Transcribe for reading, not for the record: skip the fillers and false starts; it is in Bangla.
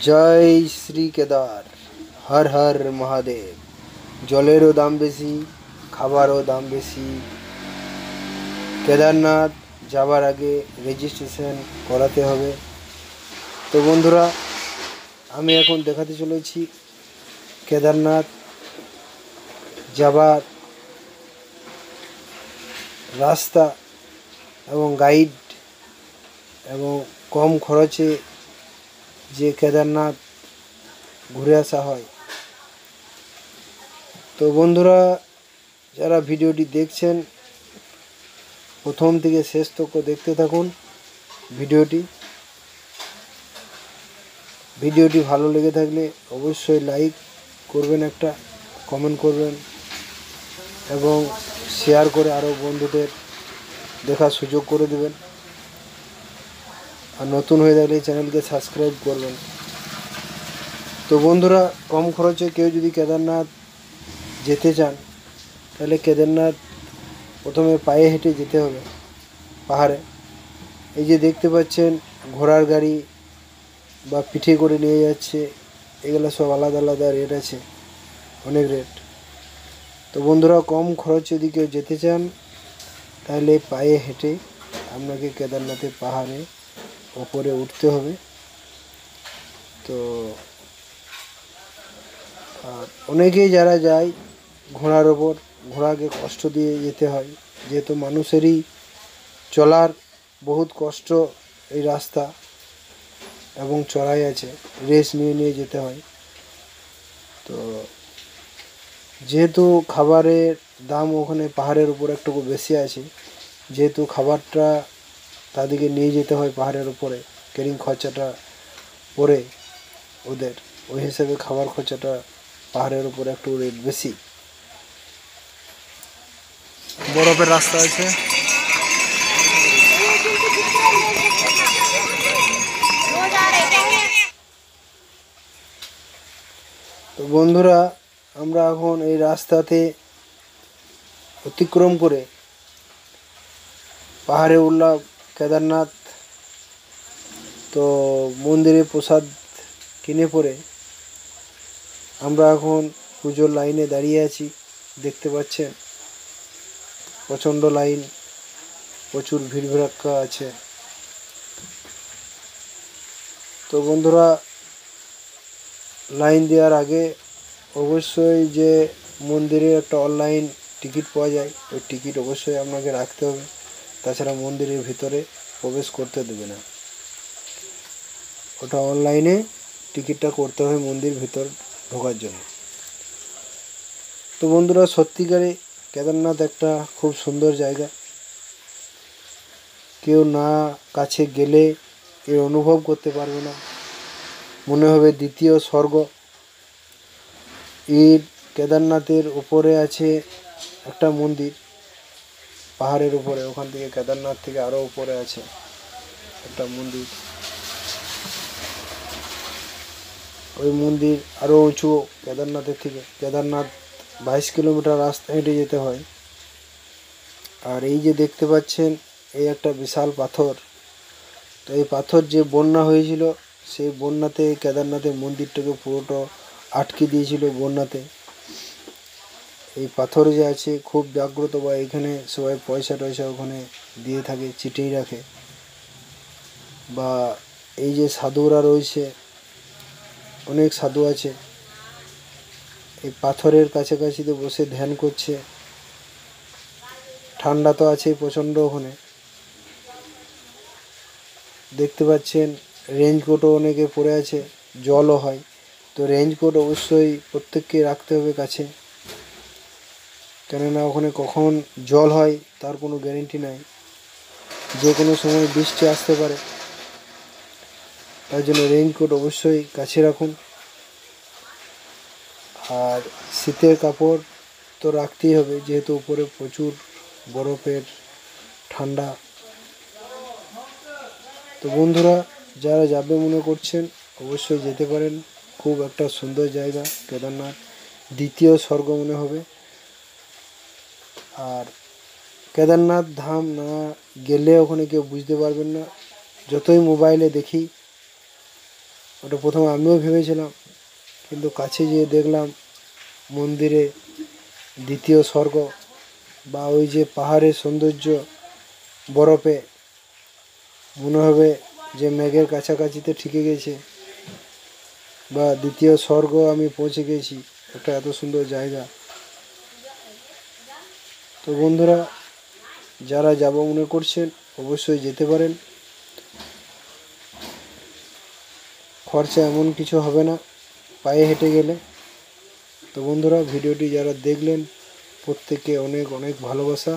জয় শ্রী কেদার, হর হর মহাদেব। জলেরও দাম বেশি, খাবারও দাম বেশি। কেদারনাথ যাবার আগে রেজিস্ট্রেশন করাতে হবে। তো বন্ধুরা, আমি এখন দেখাতে চলেছি কেদারনাথ যাবার রাস্তা এবং গাইড এবং কম খরচে যে কেদারনাথ ঘুরে আসা হয়। তো বন্ধুরা, যারা ভিডিওটি দেখছেন প্রথম থেকে শেষ তক দেখতে থাকুন। ভিডিওটি ভালো লেগে থাকলে অবশ্যই লাইক করবেন, একটা কমেন্ট করবেন এবং শেয়ার করে আরও বন্ধুদের দেখার সুযোগ করে দেবেন। আর নতুন হয়ে থাকলে চ্যানেলকে সাবস্ক্রাইব করবেন। তো বন্ধুরা, কম খরচে কেউ যদি কেদারনাথ যেতে চান তাহলে কেদারনাথ প্রথমে পায়ে হেঁটে যেতে হবে পাহাড়ে। এই যে দেখতে পাচ্ছেন ঘোড়ার গাড়ি বা পিঠে করে নিয়ে যাচ্ছে, এগুলো সব আলাদা আলাদা রেট আছে, অনেক রেট। তো বন্ধুরা, কম খরচে যদি কেউ যেতে চান তাহলে পায়ে হেঁটে আপনাকে কেদারনাথের পাহাড়ে ওপরে উঠতে হবে। তো আর অনেকেই যারা যায় ঘোড়ার ওপর, ঘোড়াকে কষ্ট দিয়ে যেতে হয়, যেহেতু মানুষেরই চলার বহুত কষ্ট এই রাস্তা এবং চড়াই আছে, রেস নিয়ে নিয়ে যেতে হয়। তো যেহেতু খাবারের দাম ওখানে পাহাড়ের উপর একটু বেশি আছে, যেহেতু খাবারটা তাদেরকে নিয়ে যেতে হয় পাহাড়ের উপরে, ক্যারিং খরচাটা পড়ে ওদের, ওই হিসেবে খাবার খরচাটা পাহাড়ের উপরে একটু রেট বেশি। বরফের রাস্তা আছে। তো বন্ধুরা, আমরা এখন এই রাস্তাতে অতিক্রম করে পাহাড়ে উঠলাম কেদারনাথ। তো মন্দিরে প্রসাদ কিনে পরে আমরা এখন পুজোর লাইনে দাঁড়িয়ে আছি। দেখতে পাচ্ছেন প্রচণ্ড লাইন, প্রচুর ভিড়ভাড়্কা আছে। তো বন্ধুরা, লাইন দেওয়ার আগে অবশ্যই যে মন্দিরে একটা অনলাইন টিকিট পাওয়া যায়, ওই টিকিট অবশ্যই আপনাকে রাখতে হবে, তাছাড়া মন্দিরের ভিতরে প্রবেশ করতে দেবে না। ওটা অনলাইনে টিকিটটা করতে হবে মন্দির ভিতর ঢোকার জন্য। তো বন্ধুরা, সত্যিকারে কেদারনাথ একটা খুব সুন্দর জায়গা। কেউ না কাছে গেলে এর অনুভব করতে পারবে না, মনে হবে দ্বিতীয় স্বর্গ। এর কেদারনাথের উপরে আছে একটা মন্দির, পাহাড়ের উপরে, ওখান থেকে কেদারনাথ থেকে আরও উপরে আছে একটা মন্দির। ওই মন্দির আরও উঁচু কেদারনাথের থেকে। কেদারনাথ 22 কিলোমিটার রাস্তা হেঁটে যেতে হয়। আর এই যে দেখতে পাচ্ছেন, এই একটা বিশাল পাথর। তো এই পাথর যে বন্যা হয়েছিল, সেই বন্যাতে কেদারনাথের মন্দিরটাকে পুরোটা আটকে দিয়েছিল বন্যাতে। এই পাথর যে আছে খুব জাগ্রত, বা এখানে সবাই পয়সা টয়সা ওখানে দিয়ে থাকে, চিটিয়ে রাখে। বা এই যে সাধুরা রয়েছে, অনেক সাধু আছে, এই পাথরের কাছাকাছিতে বসে ধ্যান করছে। ঠান্ডা তো আছেই প্রচণ্ড ওখানে। দেখতে পাচ্ছেন রেইনকোটও অনেকে পরে আছে, জলও হয়। তো রেইনকোট অবশ্যই প্রত্যেককে রাখতে হবে কাছে, কেননা ওখানে কখন জল হয় তার কোনো গ্যারেন্টি নাই, যে কোনো সময় বৃষ্টি আসতে পারে। তার জন্য রেইনকোট অবশ্যই কাছে রাখুন। আর শীতের কাপড় তো রাখতেই হবে, যেহেতু উপরে প্রচুর বরফের ঠান্ডা। তো বন্ধুরা, যারা যাবে মনে করছেন অবশ্যই যেতে পারেন। খুব একটা সুন্দর জায়গা কেদারনাথ, দ্বিতীয় স্বর্গ মনে হবে। আর কেদারনাথ ধাম না গেলে ওখানে কেউ বুঝতে পারবেন না। যতই মোবাইলে দেখি ওটা প্রথমে আমিও ভেবেছিলাম, কিন্তু কাছে গিয়ে দেখলাম মন্দিরে দ্বিতীয় স্বর্গ, বা ওই যে পাহাড়ের সৌন্দর্য, বরফে মনে হবে যে মেঘের কাছাকাছিতে ঠিকে গেছে, বা দ্বিতীয় স্বর্গ আমি পৌঁছে গেছি। একটা এত সুন্দর জায়গা। তো বন্ধুরা, যারা যাব মনে করছেন অবশ্যই যেতে পারেন। খরচা এমন কিছু হবে না পায়ে হেঁটে গেলে। তো বন্ধুরা, ভিডিওটি যারা দেখলেন প্রত্যেককে অনেক অনেক ভালোবাসা।